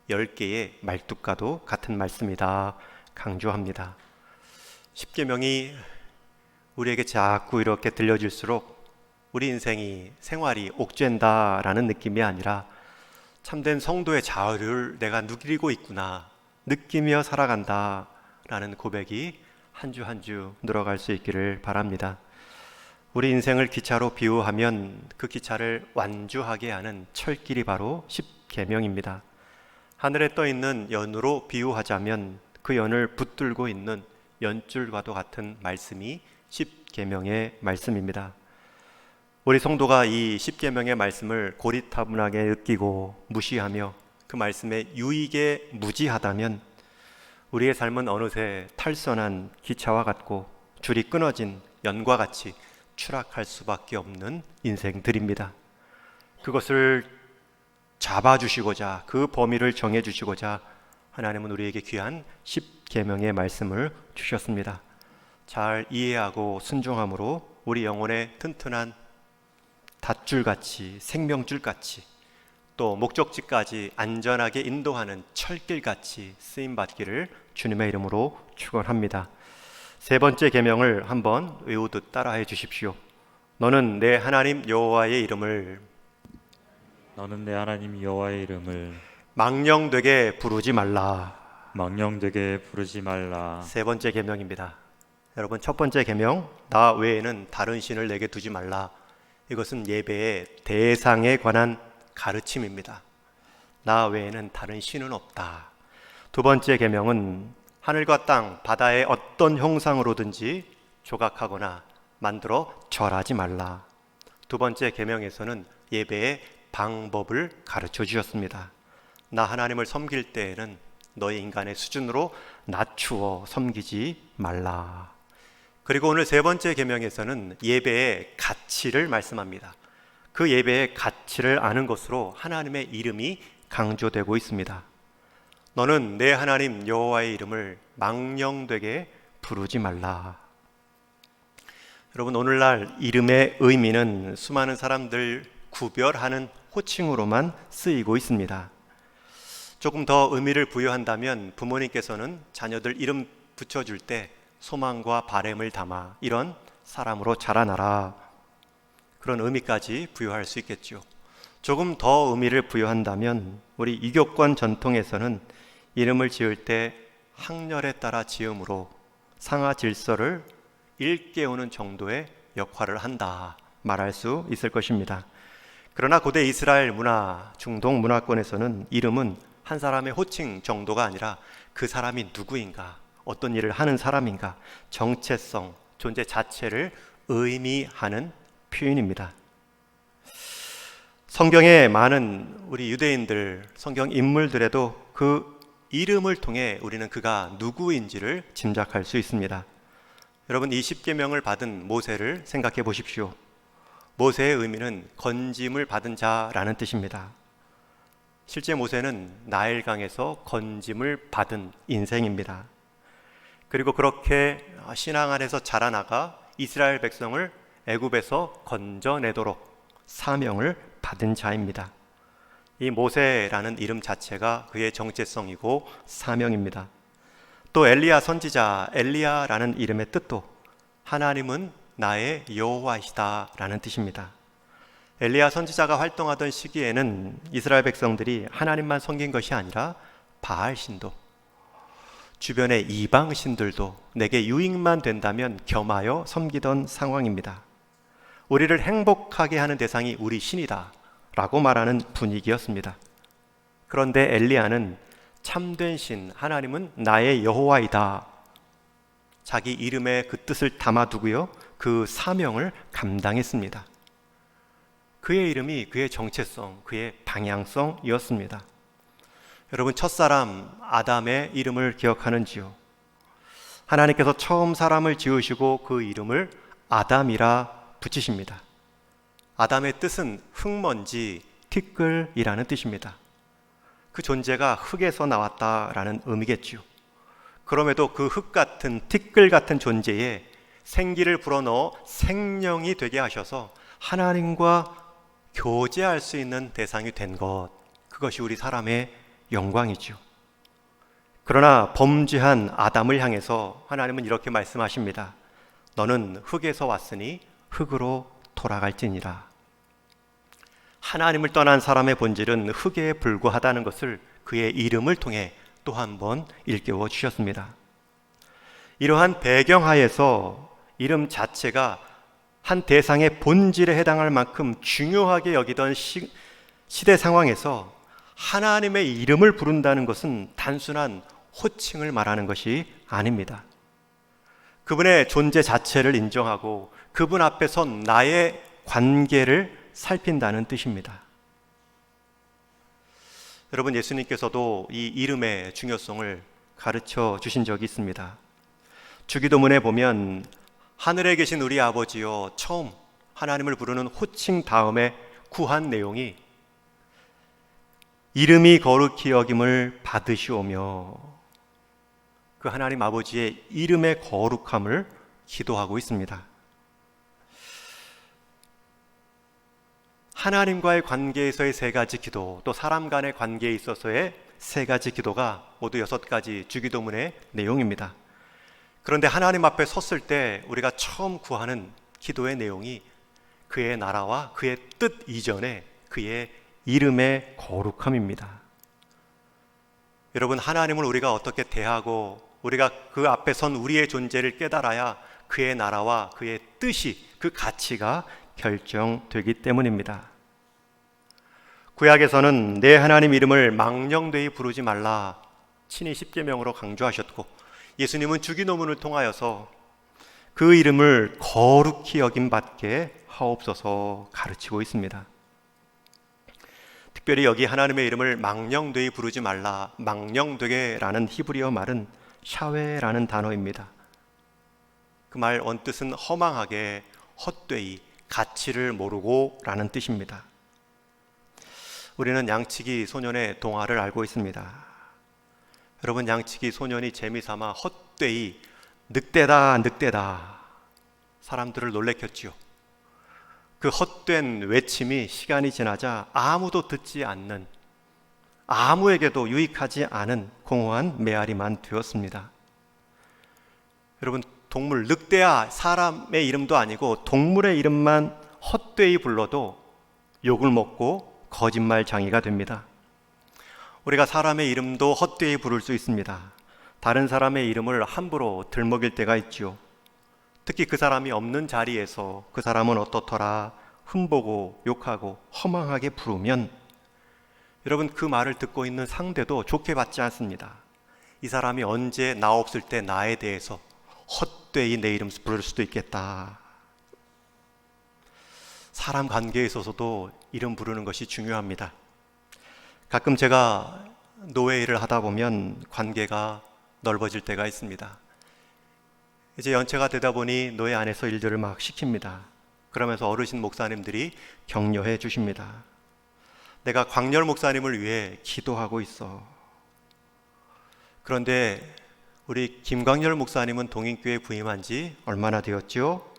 10개의 말뚝과도 같은 말씀이다 강조합니다. 십계명이 우리에게 자꾸 이렇게 들려질수록 우리 인생이 생활이 옥죄인다라는 느낌이 아니라 참된 성도의 자유를 내가 누리고 있구나, 느끼며 살아간다라는 고백이 한 주 한 주 늘어갈 수 있기를 바랍니다. 우리 인생을 기차로 비유하면 그 기차를 완주하게 하는 철길이 바로 십계명입니다. 하늘에 떠 있는 연으로 비유하자면 그 연을 붙들고 있는 연줄과도 같은 말씀이 십계명의 말씀입니다. 우리 성도가 이 십계명의 말씀을 고리타분하게 느끼고 무시하며 그 말씀의 유익에 무지하다면 우리의 삶은 어느새 탈선한 기차와 같고 줄이 끊어진 연과 같이 추락할 수밖에 없는 인생들입니다. 그것을 잡아주시고자, 그 범위를 정해주시고자 하나님은 우리에게 귀한 십계명의 말씀을 주셨습니다. 잘 이해하고 순종함으로 우리 영혼의 튼튼한 닷줄같이, 생명줄같이, 또 목적지까지 안전하게 인도하는 철길같이 쓰임받기를 주님의 이름으로 축원합니다. 세 번째 계명을 한번 외우듯 따라해 주십시오. 너는 내 하나님 여호와의 이름을 망령되게 부르지 말라. 세 번째 계명입니다. 여러분, 첫 번째 계명, 나 외에는 다른 신을 내게 두지 말라. 이것은 예배의 대상에 관한 가르침입니다. 나 외에는 다른 신은 없다. 두 번째 계명은 하늘과 땅, 바다의 어떤 형상으로든지 조각하거나 만들어 절하지 말라. 두 번째 계명에서는 예배의 방법을 가르쳐 주셨습니다. 나 하나님을 섬길 때에는 너의 인간의 수준으로 낮추어 섬기지 말라. 그리고 오늘 세 번째 계명에서는 예배의 가치를 말씀합니다. 그 예배의 가치를 아는 것으로 하나님의 이름이 강조되고 있습니다. 너는 내 하나님 여호와의 이름을 망령되게 부르지 말라. 여러분, 오늘날 이름의 의미는 수많은 사람들 구별하는 호칭으로만 쓰이고 있습니다. 조금 더 의미를 부여한다면 부모님께서는 자녀들 이름 붙여줄 때 소망과 바램을 담아 이런 사람으로 자라나라, 그런 의미까지 부여할 수 있겠죠. 조금 더 의미를 부여한다면 우리 이교권 전통에서는 이름을 지을 때 학렬에 따라 지음으로 상하 질서를 일깨우는 정도의 역할을 한다 말할 수 있을 것입니다. 그러나 고대 이스라엘 문화, 중동 문화권에서는 이름은 한 사람의 호칭 정도가 아니라 그 사람이 누구인가, 어떤 일을 하는 사람인가, 정체성, 존재 자체를 의미하는 표현입니다. 성경의 많은 우리 유대인들, 성경 인물들에도 그 이름을 통해 우리는 그가 누구인지를 짐작할 수 있습니다. 여러분, 이 십계명을 받은 모세를 생각해 보십시오. 모세의 의미는 건짐을 받은 자라는 뜻입니다. 실제 모세는 나일강에서 건짐을 받은 인생입니다. 그리고 그렇게 신앙 안에서 자라나가 이스라엘 백성을 애굽에서 건져내도록 사명을 받은 자입니다. 이 모세라는 이름 자체가 그의 정체성이고 사명입니다. 또 엘리야 선지자, 엘리야라는 이름의 뜻도 하나님은 나의 여호와이시다 라는 뜻입니다. 엘리야 선지자가 활동하던 시기에는 이스라엘 백성들이 하나님만 섬긴 것이 아니라 바알신도, 주변의 이방신들도 내게 유익만 된다면 겸하여 섬기던 상황입니다. 우리를 행복하게 하는 대상이 우리 신이다 라고 말하는 분위기였습니다. 그런데 엘리야는 참된 신, 하나님은 나의 여호와이다, 자기 이름에 그 뜻을 담아두고요, 그 사명을 감당했습니다. 그의 이름이 그의 정체성, 그의 방향성이었습니다. 여러분, 첫사람 아담의 이름을 기억하는지요? 하나님께서 처음 사람을 지으시고 그 이름을 아담이라 붙이십니다. 아담의 뜻은 흙먼지, 티끌이라는 뜻입니다. 그 존재가 흙에서 나왔다라는 의미겠죠. 그럼에도 그 흙 같은, 티끌 같은 존재에 생기를 불어넣어 생명이 되게 하셔서 하나님과 교제할 수 있는 대상이 된 것, 그것이 우리 사람의 영광이죠. 그러나 범죄한 아담을 향해서 하나님은 이렇게 말씀하십니다. 너는 흙에서 왔으니 흙으로 돌아갈지니라. 하나님을 떠난 사람의 본질은 흙에 불과하다는 것을 그의 이름을 통해 또 한 번 일깨워 주셨습니다. 이러한 배경하에서 이름 자체가 한 대상의 본질에 해당할 만큼 중요하게 여기던 시대 상황에서 하나님의 이름을 부른다는 것은 단순한 호칭을 말하는 것이 아닙니다. 그분의 존재 자체를 인정하고 그분 앞에 선 나의 관계를 살핀다는 뜻입니다. 여러분, 예수님께서도 이 이름의 중요성을 가르쳐 주신 적이 있습니다. 주기도문에 보면 하늘에 계신 우리 아버지여, 처음 하나님을 부르는 호칭 다음에 구한 내용이 이름이 거룩히 여김을 받으시오며, 그 하나님 아버지의 이름의 거룩함을 기도하고 있습니다. 하나님과의 관계에서의 세 가지 기도, 또 사람 간의 관계에 있어서의 세 가지 기도가 모두 6가지 주기도문의 내용입니다. 그런데 하나님 앞에 섰을 때 우리가 처음 구하는 기도의 내용이 그의 나라와 그의 뜻 이전에 그의 이름의 거룩함입니다. 여러분, 하나님을 우리가 어떻게 대하고 우리가 그 앞에 선 우리의 존재를 깨달아야 그의 나라와 그의 뜻이, 그 가치가 결정되기 때문입니다. 구약에서는 내 하나님 이름을 망령되이 부르지 말라 친히 십계명으로 강조하셨고, 예수님은 주기도문을 통하여서 그 이름을 거룩히 여김받게 하옵소서 가르치고 있습니다. 특별히 여기 하나님의 이름을 망령되이 부르지 말라, 망령되게라는 히브리어 말은 샤웨라는 단어입니다. 그 말 원뜻은 허망하게, 헛되이, 가치를 모르고 라는 뜻입니다. 우리는 양치기 소년의 동화를 알고 있습니다. 여러분, 양치기 소년이 재미삼아 헛되이 늑대다 늑대다 사람들을 놀래켰지요. 그 헛된 외침이 시간이 지나자 아무도 듣지 않는, 아무에게도 유익하지 않은 공허한 메아리만 되었습니다. 여러분, 동물, 늑대야 사람의 이름도 아니고 동물의 이름만 헛되이 불러도 욕을 먹고 거짓말장이가 됩니다. 우리가 사람의 이름도 헛되이 부를 수 있습니다. 다른 사람의 이름을 함부로 들먹일 때가 있죠. 특히 그 사람이 없는 자리에서 그 사람은 어떻더라 흠보고 욕하고 허망하게 부르면 여러분, 그 말을 듣고 있는 상대도 좋게 받지 않습니다. 이 사람이 언제 나 없을 때 나에 대해서 헛되이 내 이름 부를 수도 있겠다. 사람 관계에 있어서도 이름 부르는 것이 중요합니다. 가끔 제가 노예 일을 하다 보면 관계가 넓어질 때가 있습니다. 이제 연체가 되다 보니 노예 안에서 일들을 막 시킵니다. 그러면서 어르신 목사님들이 격려해 주십니다. 내가 광렬 목사님을 위해 기도하고 있어. 그런데 우리 김광렬 목사님은 동인교회 부임한 지 얼마나 되었죠?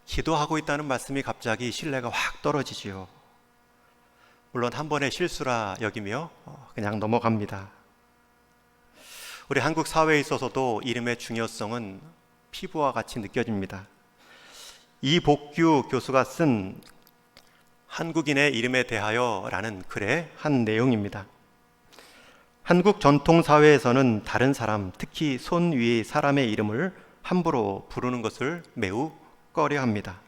기도하고 있다는 말씀이 갑자기 신뢰가 확 떨어지지요. 물론 한 번의 실수라 여기며 그냥 넘어갑니다. 우리 한국 사회에 있어서도 이름의 중요성은 피부와 같이 느껴집니다. 이복규 교수가 쓴 한국인의 이름에 대하여라는 글의 한 내용입니다. 한국 전통 사회에서는 다른 사람, 특히 손 위의 사람의 이름을 함부로 부르는 것을 매우 꺼려합니다.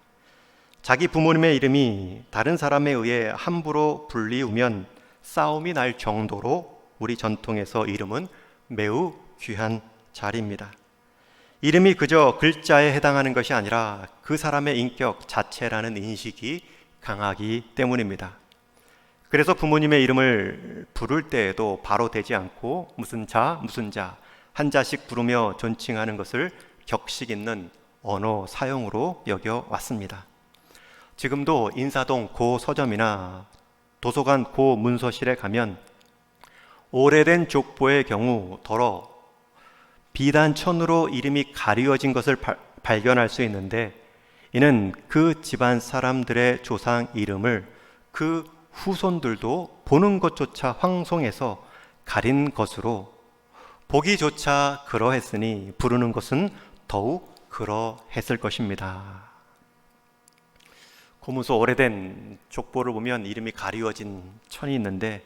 자기 부모님의 이름이 다른 사람에 의해 함부로 불리우면 싸움이 날 정도로 우리 전통에서 이름은 매우 귀한 자리입니다. 이름이 그저 글자에 해당하는 것이 아니라 그 사람의 인격 자체라는 인식이 강하기 때문입니다. 그래서 부모님의 이름을 부를 때에도 바로 대지 않고 무슨 자, 무슨 자, 한자씩 부르며 존칭하는 것을 격식 있는 언어 사용으로 여겨왔습니다. 지금도 인사동 고 서점이나 도서관 고 문서실에 가면 오래된 족보의 경우 더러 비단천으로 이름이 가리워진 것을 발견할 수 있는데, 이는 그 집안 사람들의 조상 이름을 그 후손들도 보는 것조차 황송해서 가린 것으로 보기조차 그러했으니 부르는 것은 더욱 그러했을 것입니다. 고무소 오래된 족보를 보면 이름이 가리워진 천이 있는데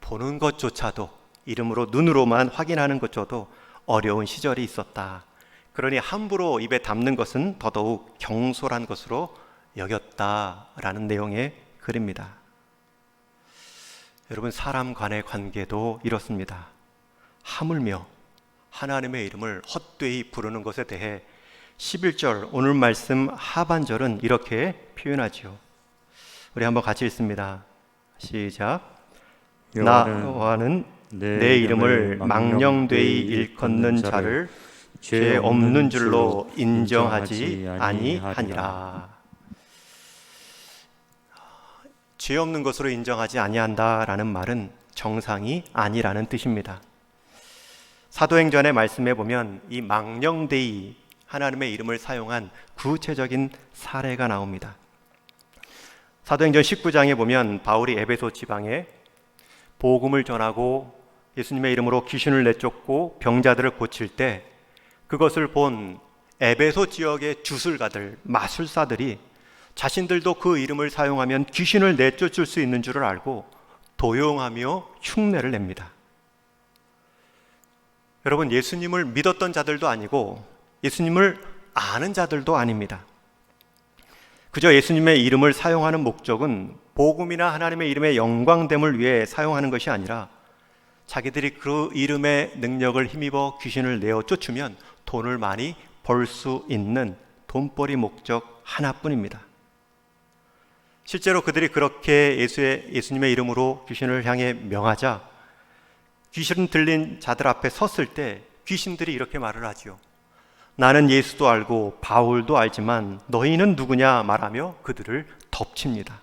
보는 것조차도, 이름으로 눈으로만 확인하는 것조차도 어려운 시절이 있었다. 그러니 함부로 입에 담는 것은 더더욱 경솔한 것으로 여겼다라는 내용의 글입니다. 여러분, 사람 간의 관계도 이렇습니다. 하물며 하나님의 이름을 헛되이 부르는 것에 대해 11절 오늘 말씀 하반절은 이렇게 표현하지요. 우리 한번 같이 읽습니다. 시작. 나와는 내 이름을 망령되이 일컫는 자를 죄 없는 줄로 인정하지 아니하니라. 죄 없는 것으로 인정하지 아니한다라는 말은 정상이 아니라는 뜻입니다. 사도행전의 말씀에 보면 이 망령되이 하나님의 이름을 사용한 구체적인 사례가 나옵니다. 사도행전 19장에 보면 바울이 에베소 지방에 복음을 전하고 예수님의 이름으로 귀신을 내쫓고 병자들을 고칠 때 그것을 본 에베소 지역의 주술가들, 마술사들이 자신들도 그 이름을 사용하면 귀신을 내쫓을 수 있는 줄을 알고 도용하며 흉내를 냅니다. 여러분, 예수님을 믿었던 자들도 아니고 예수님을 아는 자들도 아닙니다. 그저 예수님의 이름을 사용하는 목적은 복음이나 하나님의 이름의 영광됨을 위해 사용하는 것이 아니라 자기들이 그 이름의 능력을 힘입어 귀신을 내어 쫓으면 돈을 많이 벌 수 있는 돈벌이 목적 하나뿐입니다. 실제로 그들이 그렇게 예수님의 이름으로 귀신을 향해 명하자 귀신 들린 자들 앞에 섰을 때 귀신들이 이렇게 말을 하지요. 나는 예수도 알고 바울도 알지만 너희는 누구냐 말하며 그들을 덮칩니다.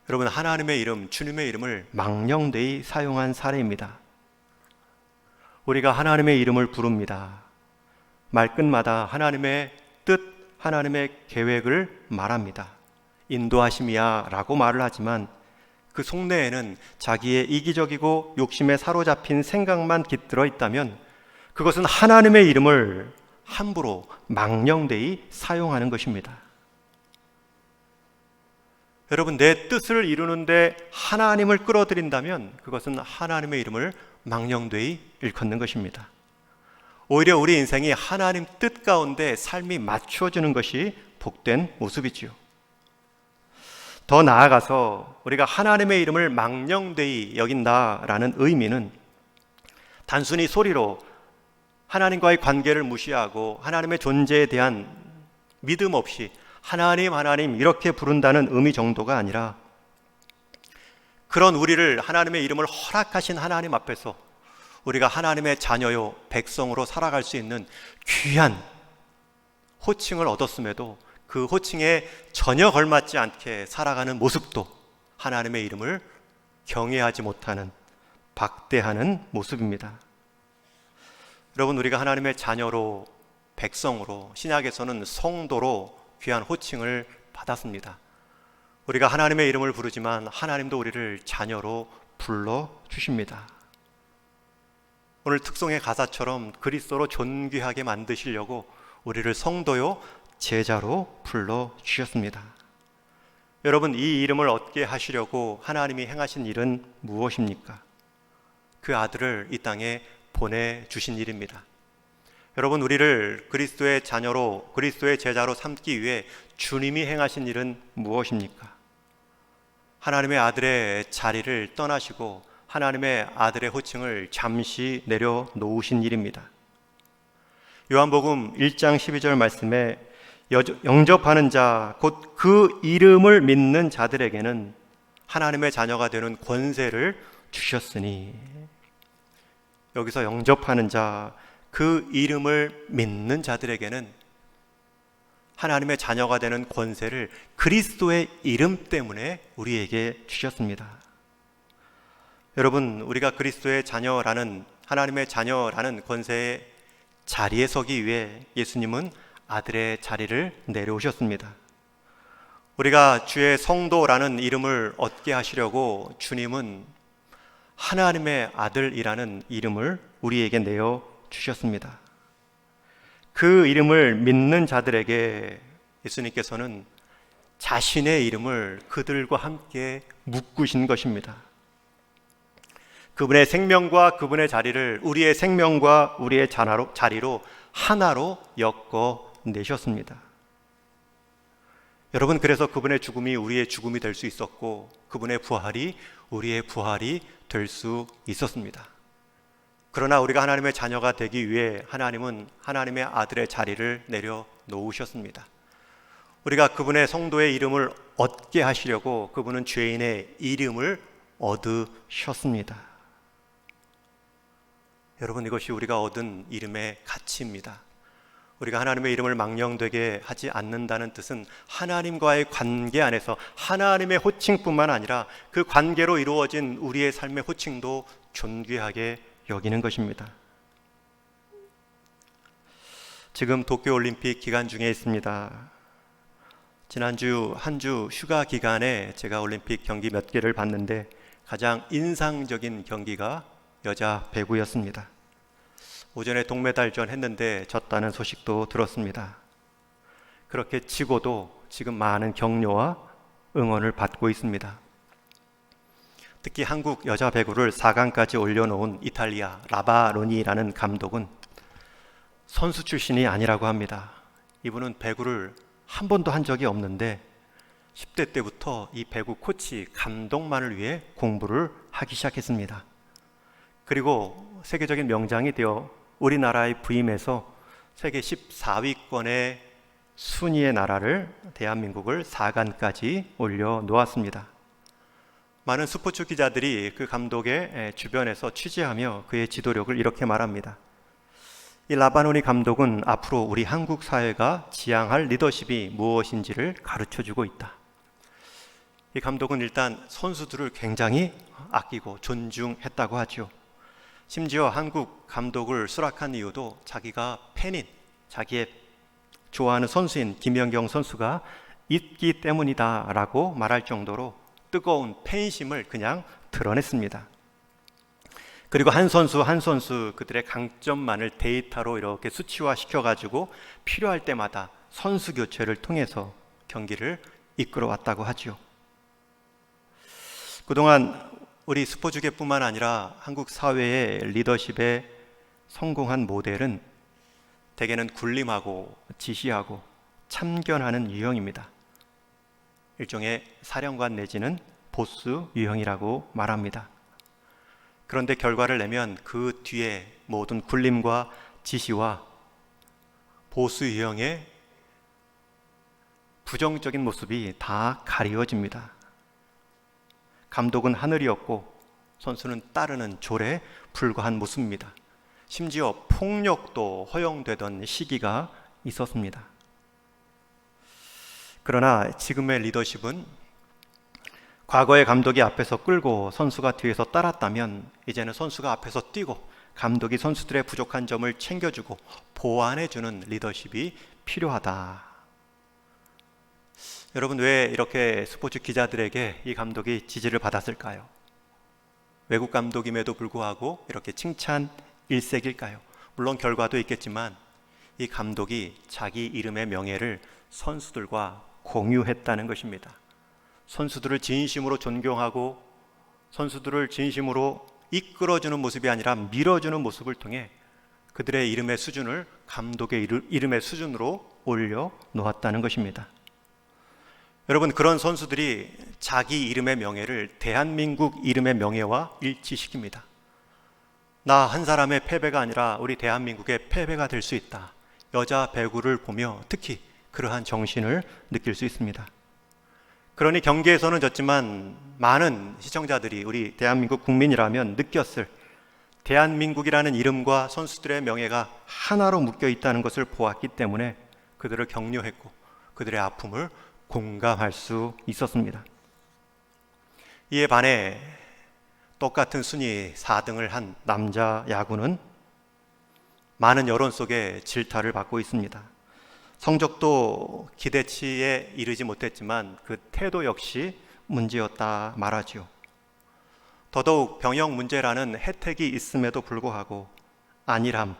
여러분, 하나님의 이름, 주님의 이름을 망령되이 사용한 사례입니다. 우리가 하나님의 이름을 부릅니다. 말끝마다 하나님의 뜻, 하나님의 계획을 말합니다. 인도하심이야 라고 말을 하지만 그 속내에는 자기의 이기적이고 욕심에 사로잡힌 생각만 깃들어 있다면 그것은 하나님의 이름을 함부로 망령되이 사용하는 것입니다. 여러분, 내 뜻을 이루는데 하나님을 끌어들인다면 그것은 하나님의 이름을 망령되이 일컫는 것입니다. 오히려 우리 인생이 하나님 뜻 가운데 삶이 맞춰지는 것이 복된 모습이지요. 더 나아가서 우리가 하나님의 이름을 망령되이 여긴다라는 의미는 단순히 소리로 하나님과의 관계를 무시하고 하나님의 존재에 대한 믿음 없이 하나님, 하나님 이렇게 부른다는 의미 정도가 아니라 그런 우리를 하나님의 이름을 허락하신 하나님 앞에서 우리가 하나님의 자녀요 백성으로 살아갈 수 있는 귀한 호칭을 얻었음에도 그 호칭에 전혀 걸맞지 않게 살아가는 모습도 하나님의 이름을 경외하지 못하는, 박대하는 모습입니다. 여러분, 우리가 하나님의 자녀로, 백성으로, 신약에서는 성도로 귀한 호칭을 받았습니다. 우리가 하나님의 이름을 부르지만 하나님도 우리를 자녀로 불러주십니다. 오늘 특송의 가사처럼 그리스도로 존귀하게 만드시려고 우리를 성도요 제자로 불러주셨습니다. 여러분, 이 이름을 얻게 하시려고 하나님이 행하신 일은 무엇입니까? 그 아들을 이 땅에 보내주신 일입니다. 여러분, 우리를 그리스도의 자녀로, 그리스도의 제자로 삼기 위해 주님이 행하신 일은 무엇입니까? 하나님의 아들의 자리를 떠나시고 하나님의 아들의 호칭을 잠시 내려놓으신 일입니다. 요한복음 1장 12절 말씀에 영접하는 자, 곧 그 이름을 믿는 자들에게는 하나님의 자녀가 되는 권세를 주셨으니, 여기서 영접하는 자, 그 이름을 믿는 자들에게는 하나님의 자녀가 되는 권세를 그리스도의 이름 때문에 우리에게 주셨습니다. 여러분, 우리가 그리스도의 자녀라는, 하나님의 자녀라는 권세의 자리에 서기 위해 예수님은 아들의 자리를 내려오셨습니다. 우리가 주의 성도라는 이름을 얻게 하시려고 주님은 하나님의 아들이라는 이름을 우리에게 내어 주셨습니다. 그 이름을 믿는 자들에게 예수님께서는 자신의 이름을 그들과 함께 묶으신 것입니다. 그분의 생명과 그분의 자리를 우리의 생명과 우리의 자리로 하나로 엮어 내셨습니다. 여러분, 그래서 그분의 죽음이 우리의 죽음이 될 수 있었고 그분의 부활이 우리의 부활이 될 수 있었습니다. 그러나 우리가 하나님의 자녀가 되기 위해 하나님은 하나님의 아들의 자리를 내려 놓으셨습니다. 우리가 그분의 성도의 이름을 얻게 하시려고 그분은 죄인의 이름을 얻으셨습니다. 여러분, 이것이 우리가 얻은 이름의 가치입니다. 우리가 하나님의 이름을 망령되게 하지 않는다는 뜻은 하나님과의 관계 안에서 하나님의 호칭뿐만 아니라 그 관계로 이루어진 우리의 삶의 호칭도 존귀하게 여기는 것입니다. 지금 도쿄올림픽 기간 중에 있습니다. 지난주 한 주 휴가 기간에 제가 올림픽 경기 몇 개를 봤는데 가장 인상적인 경기가 여자 배구였습니다. 오전에 동메달전 했는데 졌다는 소식도 들었습니다. 그렇게 지고도 지금 많은 격려와 응원을 받고 있습니다. 특히 한국 여자 배구를 4강까지 올려놓은 이탈리아 라바로니라는 감독은 선수 출신이 아니라고 합니다. 이분은 배구를 한 번도 한 적이 없는데 10대 때부터 이 배구 코치 감독만을 위해 공부를 하기 시작했습니다. 그리고 세계적인 명장이 되어 우리나라의 부임해서 세계 14위권의 순위의 나라를 대한민국을 4강까지 올려놓았습니다. 많은 스포츠 기자들이 그 감독의 주변에서 취재하며 그의 지도력을 이렇게 말합니다. 이 라바노니 감독은 앞으로 우리 한국 사회가 지향할 리더십이 무엇인지를 가르쳐주고 있다. 이 감독은 일단 선수들을 굉장히 아끼고 존중했다고 하죠. 심지어 한국 감독을 수락한 이유도 자기가 팬인, 자기의 좋아하는 선수인 김연경 선수가 있기 때문이다 라고 말할 정도로 뜨거운 팬심을 그냥 드러냈습니다. 그리고 한 선수 한 선수 그들의 강점만을 데이터로 이렇게 수치화 시켜가지고 필요할 때마다 선수 교체를 통해서 경기를 이끌어 왔다고 하죠. 그동안 우리 스포츠계뿐만 아니라 한국 사회의 리더십에 성공한 모델은 대개는 군림하고 지시하고 참견하는 유형입니다. 일종의 사령관 내지는 보스 유형이라고 말합니다. 그런데 결과를 내면 그 뒤에 모든 군림과 지시와 보수 유형의 부정적인 모습이 다 가리워집니다. 감독은 하늘이었고 선수는 따르는 졸에 불과한 모습입니다. 심지어 폭력도 허용되던 시기가 있었습니다. 그러나 지금의 리더십은 과거의 감독이 앞에서 끌고 선수가 뒤에서 따랐다면 이제는 선수가 앞에서 뛰고 감독이 선수들의 부족한 점을 챙겨주고 보완해주는 리더십이 필요하다. 여러분, 왜 이렇게 스포츠 기자들에게 이 감독이 지지를 받았을까요? 외국 감독임에도 불구하고 이렇게 칭찬 일색일까요? 물론 결과도 있겠지만 이 감독이 자기 이름의 명예를 선수들과 공유했다는 것입니다. 선수들을 진심으로 존경하고 선수들을 진심으로 이끌어주는 모습이 아니라 밀어주는 모습을 통해 그들의 이름의 수준을 감독의 이름의 수준으로 올려놓았다는 것입니다. 여러분, 그런 선수들이 자기 이름의 명예를 대한민국 이름의 명예와 일치시킵니다. 나 한 사람의 패배가 아니라 우리 대한민국의 패배가 될 수 있다. 여자 배구를 보며 특히 그러한 정신을 느낄 수 있습니다. 그러니 경기에서는 졌지만 많은 시청자들이 우리 대한민국 국민이라면 느꼈을 대한민국이라는 이름과 선수들의 명예가 하나로 묶여 있다는 것을 보았기 때문에 그들을 격려했고 그들의 아픔을 공감할 수 있었습니다. 이에 반해 똑같은 순위 4등을 한 남자 야구는 많은 여론 속에 질타를 받고 있습니다. 성적도 기대치에 이르지 못했지만 그 태도 역시 문제였다 말하지요. 더더욱 병역 문제라는 혜택이 있음에도 불구하고 안일함,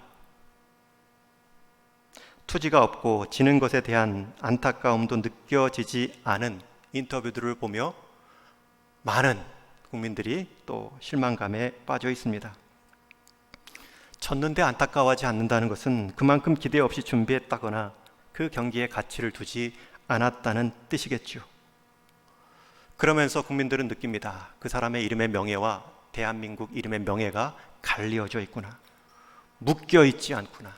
투지가 없고 지는 것에 대한 안타까움도 느껴지지 않은 인터뷰들을 보며 많은 국민들이 또 실망감에 빠져 있습니다. 졌는데 안타까워하지 않는다는 것은 그만큼 기대 없이 준비했다거나 그 경기에 가치를 두지 않았다는 뜻이겠죠. 그러면서 국민들은 느낍니다. 그 사람의 이름의 명예와 대한민국 이름의 명예가 갈리어져 있구나. 묶여 있지 않구나.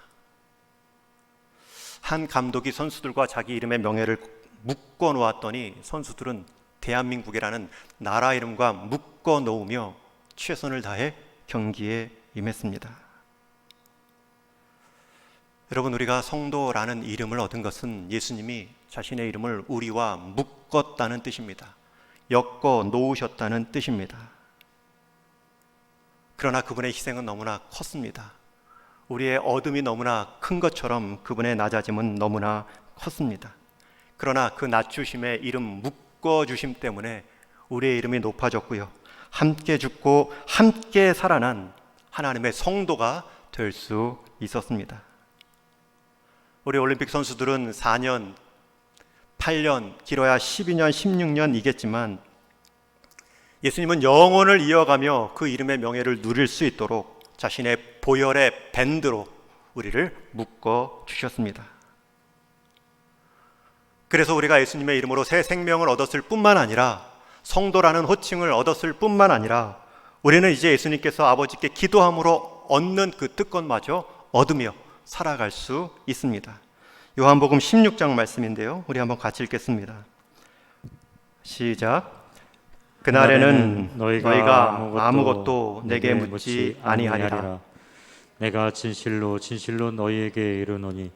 한 감독이 선수들과 자기 이름의 명예를 묶어 놓았더니 선수들은 대한민국이라는 나라 이름과 묶어 놓으며 최선을 다해 경기에 임했습니다. 여러분, 우리가 성도라는 이름을 얻은 것은 예수님이 자신의 이름을 우리와 묶었다는 뜻입니다. 엮어 놓으셨다는 뜻입니다. 그러나 그분의 희생은 너무나 컸습니다. 우리의 어둠이 너무나 큰 것처럼 그분의 낮아짐은 너무나 컸습니다. 그러나 그 낮추심의 이름 묶어주심 때문에 우리의 이름이 높아졌고요, 함께 죽고 함께 살아난 하나님의 성도가 될 수 있었습니다. 우리 올림픽 선수들은 4년, 8년, 길어야 12년, 16년이겠지만 예수님은 영원을 이어가며 그 이름의 명예를 누릴 수 있도록 자신의 보혈의 밴드로 우리를 묶어 주셨습니다. 그래서 우리가 예수님의 이름으로 새 생명을 얻었을 뿐만 아니라 성도라는 호칭을 얻었을 뿐만 아니라 우리는 이제 예수님께서 아버지께 기도함으로 얻는 그 특권마저 얻으며 살아갈 수 있습니다. 요한복음 16장 말씀인데요, 우리 한번 같이 읽겠습니다. 시작. 그날에는 너희가 아무것도 내게 묻지 아니하리라. 내가 진실로 진실로 너희에게 이르노니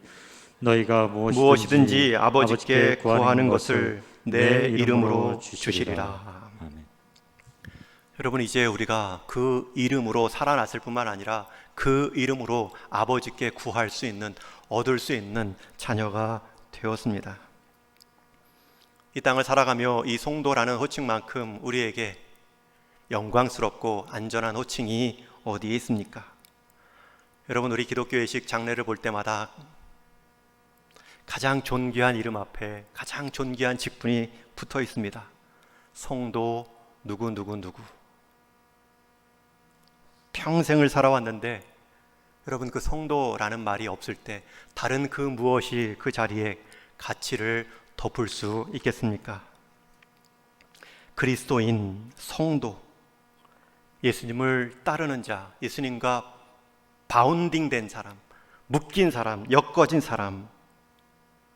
너희가 무엇이든지 아버지께 구하는 것을 내 이름으로 주시리라. 아멘. 여러분, 이제 우리가 그 이름으로 살아났을 뿐만 아니라 그 이름으로 아버지께 구할 수 있는, 얻을 수 있는 자녀가 되었습니다. 이 땅을 살아가며 이 성도라는 호칭만큼 우리에게 영광스럽고 안전한 호칭이 어디에 있습니까? 여러분, 우리 기독교 예식 장례를 볼 때마다 가장 존귀한 이름 앞에 가장 존귀한 직분이 붙어 있습니다. 성도 누구누구누구. 평생을 살아왔는데 여러분, 그 성도라는 말이 없을 때 다른 그 무엇이 그 자리에 가치를 덮을 수 있겠습니까? 그리스도인, 성도, 예수님을 따르는 자, 예수님과 바운딩된 사람, 묶인 사람, 엮어진 사람,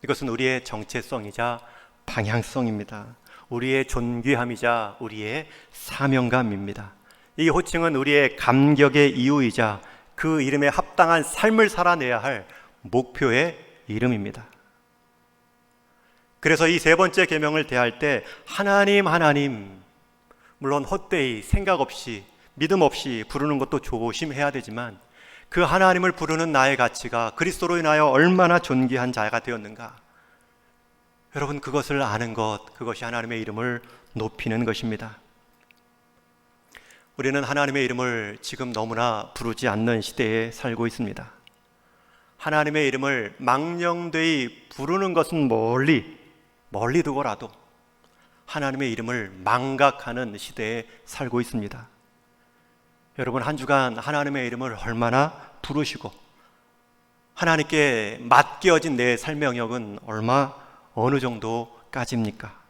이것은 우리의 정체성이자 방향성입니다. 우리의 존귀함이자 우리의 사명감입니다. 이 호칭은 우리의 감격의 이유이자 그 이름에 합당한 삶을 살아내야 할 목표의 이름입니다. 그래서 이 세 번째 계명을 대할 때 하나님, 하나님, 물론 헛되이 생각 없이 믿음 없이 부르는 것도 조심해야 되지만 그 하나님을 부르는 나의 가치가 그리스도로 인하여 얼마나 존귀한 자가 되었는가. 여러분, 그것을 아는 것, 그것이 하나님의 이름을 높이는 것입니다. 우리는 하나님의 이름을 지금 너무나 부르지 않는 시대에 살고 있습니다. 하나님의 이름을 망령되이 부르는 것은 멀리 두고라도 하나님의 이름을 망각하는 시대에 살고 있습니다. 여러분, 한 주간 하나님의 이름을 얼마나 부르시고 하나님께 맡겨진 내 삶의 영역은 어느 정도까지입니까?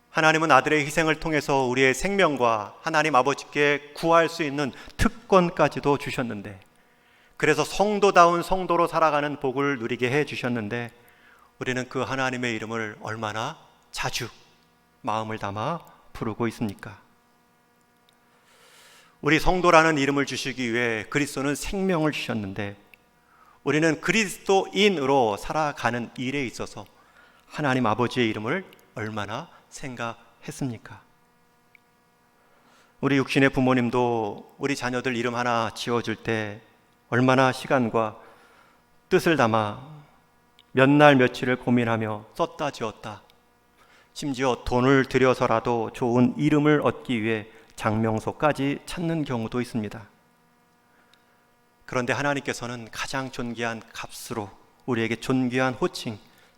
하나님은 아들의 희생을 통해서 우리의 생명과 하나님 아버지께 구할 수 있는 특권까지도 주셨는데, 그래서 성도다운 성도로 살아가는 복을 누리게 해주셨는데 우리는 그 하나님의 이름을 얼마나 자주 마음을 담아 부르고 있습니까? 우리 성도라는 이름을 주시기 위해 그리스도는 생명을 주셨는데 우리는 그리스도인으로 살아가는 일에 있어서 하나님 아버지의 이름을 얼마나 생각했습니까? 우리 육신의 부모님도 우리 자녀들 이름 하나 지어줄 때 얼마나 시간과 뜻을 담아 몇 날 며칠을 고민하며 썼다 지었다. 심지어 돈을 들여서라도 좋은 이름을 얻기 위해 장명소까지 찾는 경우도 있습니다. 그런데 하나님께서는 가장 존귀한 값으로 우리에게 존귀한 호칭,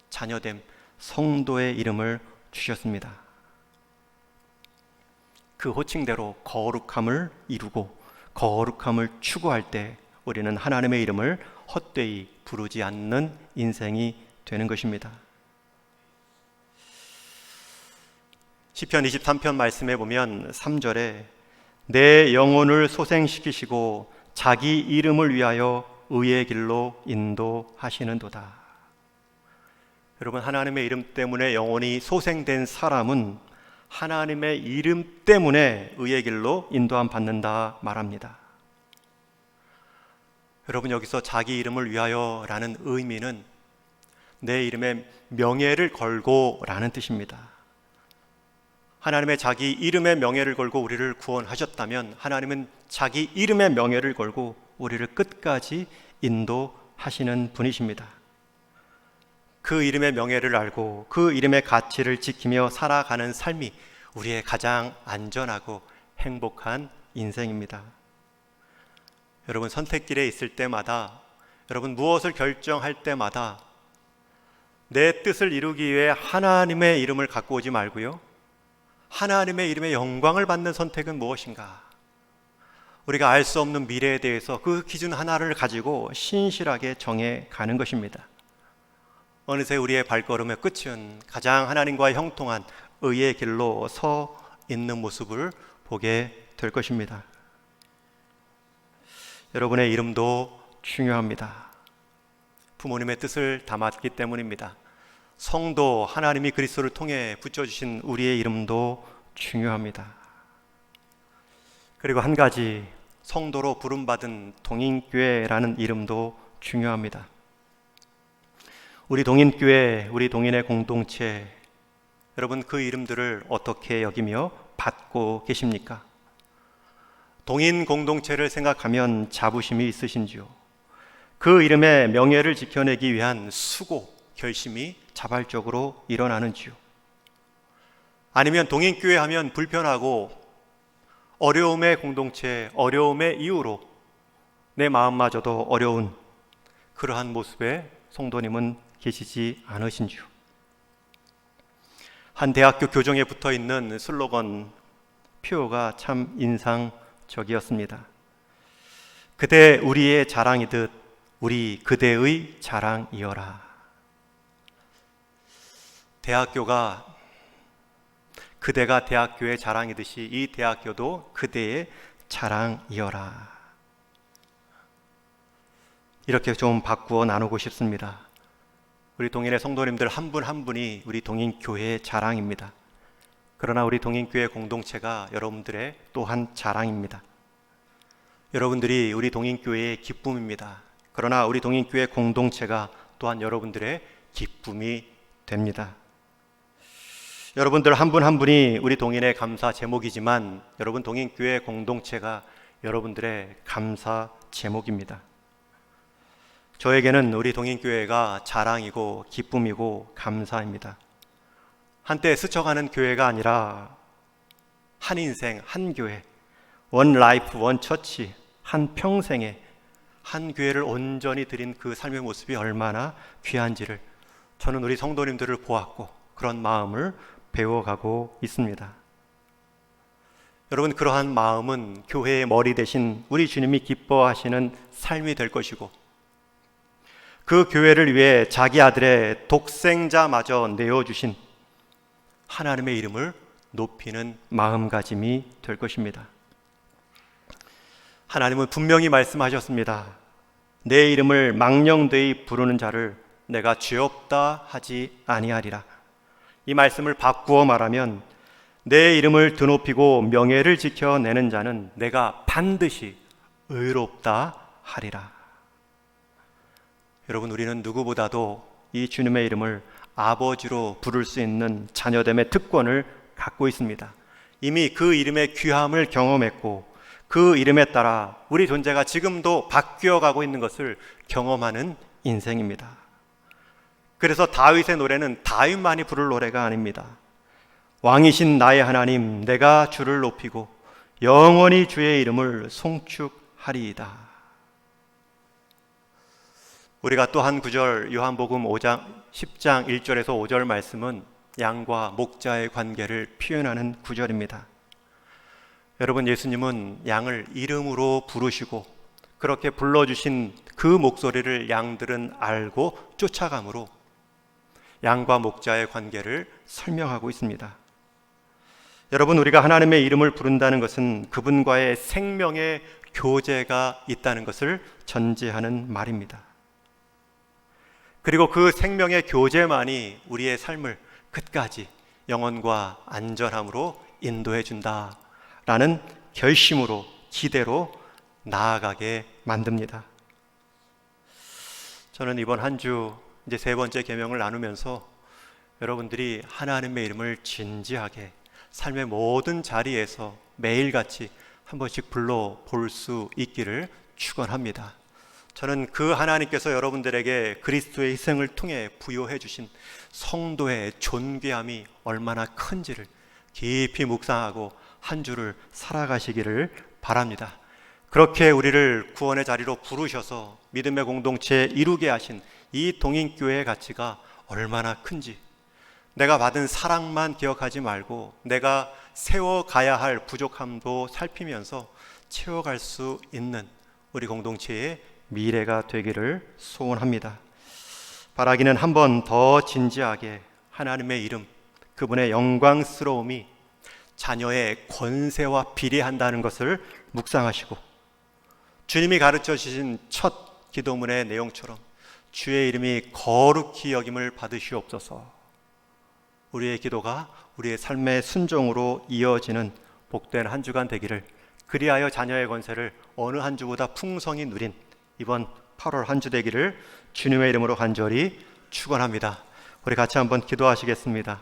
자녀됨, 성도의 이름을 주셨습니다. 그 호칭대로 거룩함을 이루고 거룩함을 추구할 때 우리는 하나님의 이름을 헛되이 부르지 않는 인생이 되는 것입니다. 시편 23편 말씀에 보면 3절에 내 영혼을 소생시키시고 자기 이름을 위하여 의의 길로 인도하시는도다. 여러분, 하나님의 이름 때문에 영혼이 소생된 사람은 하나님의 이름 때문에 의의 길로 인도함 받는다 말합니다. 여러분, 여기서 자기 이름을 위하여 라는 의미는 내 이름에 명예를 걸고 라는 뜻입니다. 하나님의 자기 이름의 명예를 걸고 우리를 구원하셨다면 하나님은 자기 이름의 명예를 걸고 우리를 끝까지 인도하시는 분이십니다. 그 이름의 명예를 알고 그 이름의 가치를 지키며 살아가는 삶이 우리의 가장 안전하고 행복한 인생입니다. 여러분, 선택길에 있을 때마다, 여러분 무엇을 결정할 때마다 내 뜻을 이루기 위해 하나님의 이름을 갖고 오지 말고요, 하나님의 이름의 영광을 받는 선택은 무엇인가? 우리가 알 수 없는 미래에 대해서 그 기준 하나를 가지고 신실하게 정해 가는 것입니다. 어느새 우리의 발걸음의 끝은 가장 하나님과 형통한 의의 길로 서 있는 모습을 보게 될 것입니다. 여러분의 이름도 중요합니다. 부모님의 뜻을 담았기 때문입니다. 성도, 하나님이 그리스도를 통해 붙여주신 우리의 이름도 중요합니다. 그리고 한 가지, 성도로 부름받은 동인교회라는 이름도 중요합니다. 우리 동인교회, 우리 동인의 공동체, 여러분 그 이름들을 어떻게 여기며 받고 계십니까? 동인 공동체를 생각하면 자부심이 있으신지요? 그 이름의 명예를 지켜내기 위한 수고, 결심이 자발적으로 일어나는지요? 아니면 동인교회 하면 불편하고 어려움의 공동체, 어려움의 이유로 내 마음마저도 어려운 그러한 모습의 성도님은 계시지 않으신지요? 한 대학교 교정에 붙어있는 슬로건 표어가 참 인상적이었습니다. 그대 우리의 자랑이듯 우리 그대의 자랑이어라. 대학교가 그대가 대학교의 자랑이듯이 이 대학교도 그대의 자랑이어라. 이렇게 좀 바꾸어 나누고 싶습니다. 우리 동인의 성도님들 한 분 한 분이 우리 동인교회의 자랑입니다. 그러나 우리 동인교회 공동체가 여러분들의 또한 자랑입니다. 여러분들이 우리 동인교회의 기쁨입니다. 그러나 우리 동인교회 공동체가 또한 여러분들의 기쁨이 됩니다. 여러분들 한 분 한 분이 우리 동인의 감사 제목이지만 여러분 동인교회 공동체가 여러분들의 감사 제목입니다. 저에게는 우리 동인교회가 자랑이고 기쁨이고 감사입니다. 한때 스쳐가는 교회가 아니라 한 인생, 한 교회, 원 라이프, 원 처치, 한 평생에 한 교회를 온전히 드린 그 삶의 모습이 얼마나 귀한지를 저는 우리 성도님들을 보았고 그런 마음을 배워가고 있습니다. 여러분, 그러한 마음은 교회의 머리 대신 우리 주님이 기뻐하시는 삶이 될 것이고 그 교회를 위해 자기 아들의 독생자마저 내어주신 하나님의 이름을 높이는 마음가짐이 될 것입니다. 하나님은 분명히 말씀하셨습니다. 내 이름을 망령되이 부르는 자를 내가 죄 없다 하지 아니하리라. 이 말씀을 바꾸어 말하면 내 이름을 드높이고 명예를 지켜내는 자는 내가 반드시 의롭다 하리라. 여러분, 우리는 누구보다도 이 주님의 이름을 아버지로 부를 수 있는 자녀됨의 특권을 갖고 있습니다. 이미 그 이름의 귀함을 경험했고 그 이름에 따라 우리 존재가 지금도 바뀌어가고 있는 것을 경험하는 인생입니다. 그래서 다윗의 노래는 다윗만이 부를 노래가 아닙니다. 왕이신 나의 하나님, 내가 주를 높이고 영원히 주의 이름을 송축하리이다. 우리가 또 한 구절, 요한복음 10장 1절에서 5절 말씀은 양과 목자의 관계를 표현하는 구절입니다. 여러분, 예수님은 양을 이름으로 부르시고 그렇게 불러주신 그 목소리를 양들은 알고 쫓아가므로 양과 목자의 관계를 설명하고 있습니다. 여러분, 우리가 하나님의 이름을 부른다는 것은 그분과의 생명의 교제가 있다는 것을 전제하는 말입니다. 그리고 그 생명의 교제만이 우리의 삶을 끝까지 영원과 안전함으로 인도해 준다라는 결심으로, 기대로 나아가게 만듭니다. 저는 이번 한 주 이제 세 번째 계명을 나누면서 여러분들이 하나님의 이름을 진지하게 삶의 모든 자리에서 매일같이 한 번씩 불러 볼 수 있기를 축원합니다. 저는 그 하나님께서 여러분들에게 그리스도의 희생을 통해 부여해 주신 성도의 존귀함이 얼마나 큰지를 깊이 묵상하고 한 주를 살아가시기를 바랍니다. 그렇게 우리를 구원의 자리로 부르셔서 믿음의 공동체 이루게 하신 이 동인교회의 가치가 얼마나 큰지, 내가 받은 사랑만 기억하지 말고 내가 세워가야 할 부족함도 살피면서 채워갈 수 있는 우리 공동체의 미래가 되기를 소원합니다. 바라기는 한 번 더 진지하게 하나님의 이름, 그분의 영광스러움이 자녀의 권세와 비례한다는 것을 묵상하시고, 주님이 가르쳐 주신 첫 기도문의 내용처럼 주의 이름이 거룩히 여김을 받으시옵소서. 우리의 기도가 우리의 삶의 순종으로 이어지는 복된 한 주간 되기를, 그리하여 자녀의 권세를 어느 한 주보다 풍성히 누린 이번 8월 한 주 되기를 주님의 이름으로 간절히 축원합니다. 우리 같이 한번 기도하시겠습니다.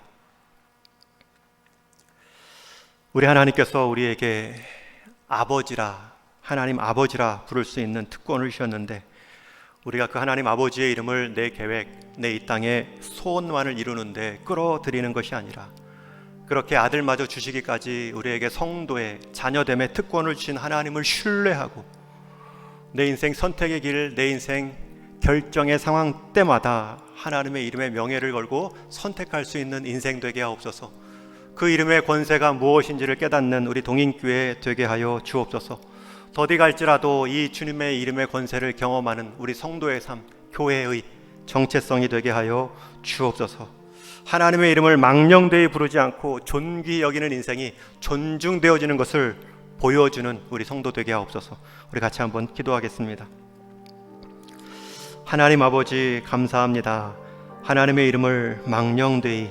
우리 하나님께서 우리에게 아버지라, 하나님 아버지라 부를 수 있는 특권을 주셨는데, 우리가 그 하나님 아버지의 이름을 내 계획, 내 이 땅의 소원만을 이루는데 끌어들이는 것이 아니라 그렇게 아들마저 주시기까지 우리에게 성도의 자녀됨의 특권을 주신 하나님을 신뢰하고 내 인생 선택의 길, 내 인생 결정의 상황 때마다 하나님의 이름의 명예를 걸고 선택할 수 있는 인생 되게 하옵소서. 그 이름의 권세가 무엇인지를 깨닫는 우리 동인교회 되게 하여 주옵소서. 더디 갈지라도 이 주님의 이름의 권세를 경험하는 우리 성도의 삶, 교회의 정체성이 되게 하여 주옵소서. 하나님의 이름을 망령되이 부르지 않고 존귀 여기는 인생이 존중되어지는 것을 보여주는 우리 성도 되게 하옵소서. 우리 같이 한번 기도하겠습니다. 하나님 아버지, 감사합니다. 하나님의 이름을 망령되이,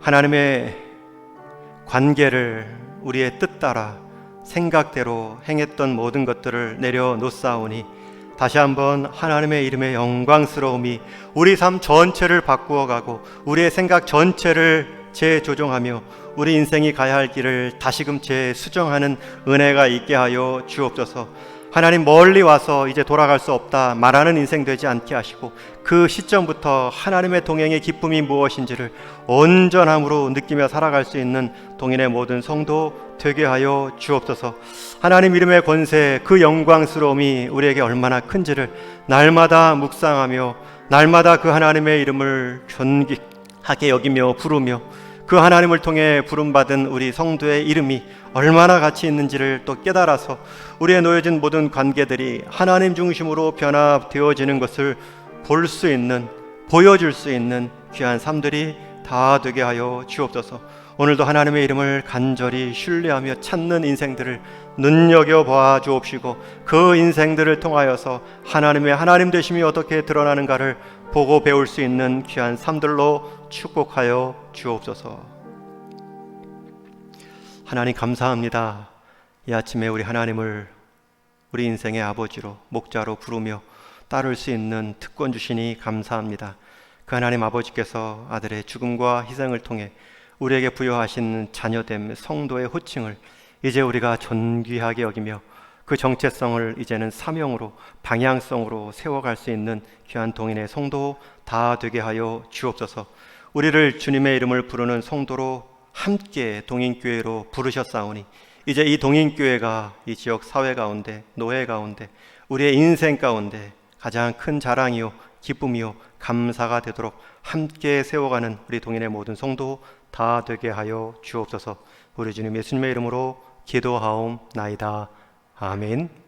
하나님의 관계를 우리의 뜻 따라 생각대로 행했던 모든 것들을 내려놓사오니 다시 한번 하나님의 이름의 영광스러움이 우리 삶 전체를 바꾸어가고 우리의 생각 전체를 재조정하며 우리 인생이 가야 할 길을 다시금 재수정하는 은혜가 있게 하여 주옵소서. 하나님, 멀리 와서 이제 돌아갈 수 없다 말하는 인생 되지 않게 하시고 그 시점부터 하나님의 동행의 기쁨이 무엇인지를 온전함으로 느끼며 살아갈 수 있는 동인의 모든 성도 되게 하여 주옵소서. 하나님 이름의 권세, 그 영광스러움이 우리에게 얼마나 큰지를 날마다 묵상하며 날마다 그 하나님의 이름을 존귀하게 여기며 부르며 그 하나님을 통해 부름받은 우리 성도의 이름이 얼마나 가치 있는지를 또 깨달아서 우리의 놓여진 모든 관계들이 하나님 중심으로 변화되어지는 것을 볼 수 있는, 보여줄 수 있는 귀한 삶들이 다 되게 하여 주옵소서. 오늘도 하나님의 이름을 간절히 신뢰하며 찾는 인생들을 눈여겨봐 주옵시고 그 인생들을 통하여서 하나님의 하나님 되심이 어떻게 드러나는가를 보고 배울 수 있는 귀한 삶들로 축복하여 주옵소서. 하나님 감사합니다. 이 아침에 우리 하나님을 우리 인생의 아버지로, 목자로 부르며 따를 수 있는 특권 주시니 감사합니다. 그 하나님 아버지께서 아들의 죽음과 희생을 통해 우리에게 부여하신 자녀됨, 성도의 호칭을 이제 우리가 존귀하게 여기며 그 정체성을 이제는 사명으로, 방향성으로 세워갈 수 있는 귀한 동인의 성도 다 되게 하여 주옵소서. 우리를 주님의 이름을 부르는 성도로 함께 동인교회로 부르셨사오니 이제 이 동인교회가 이 지역 사회 가운데, 노예 가운데, 우리의 인생 가운데 가장 큰 자랑이요 기쁨이요 감사가 되도록 함께 세워가는 우리 동인의 모든 성도 다 되게 하여 주옵소서. 우리 주님 예수님의 이름으로 기도하옵나이다. 아멘.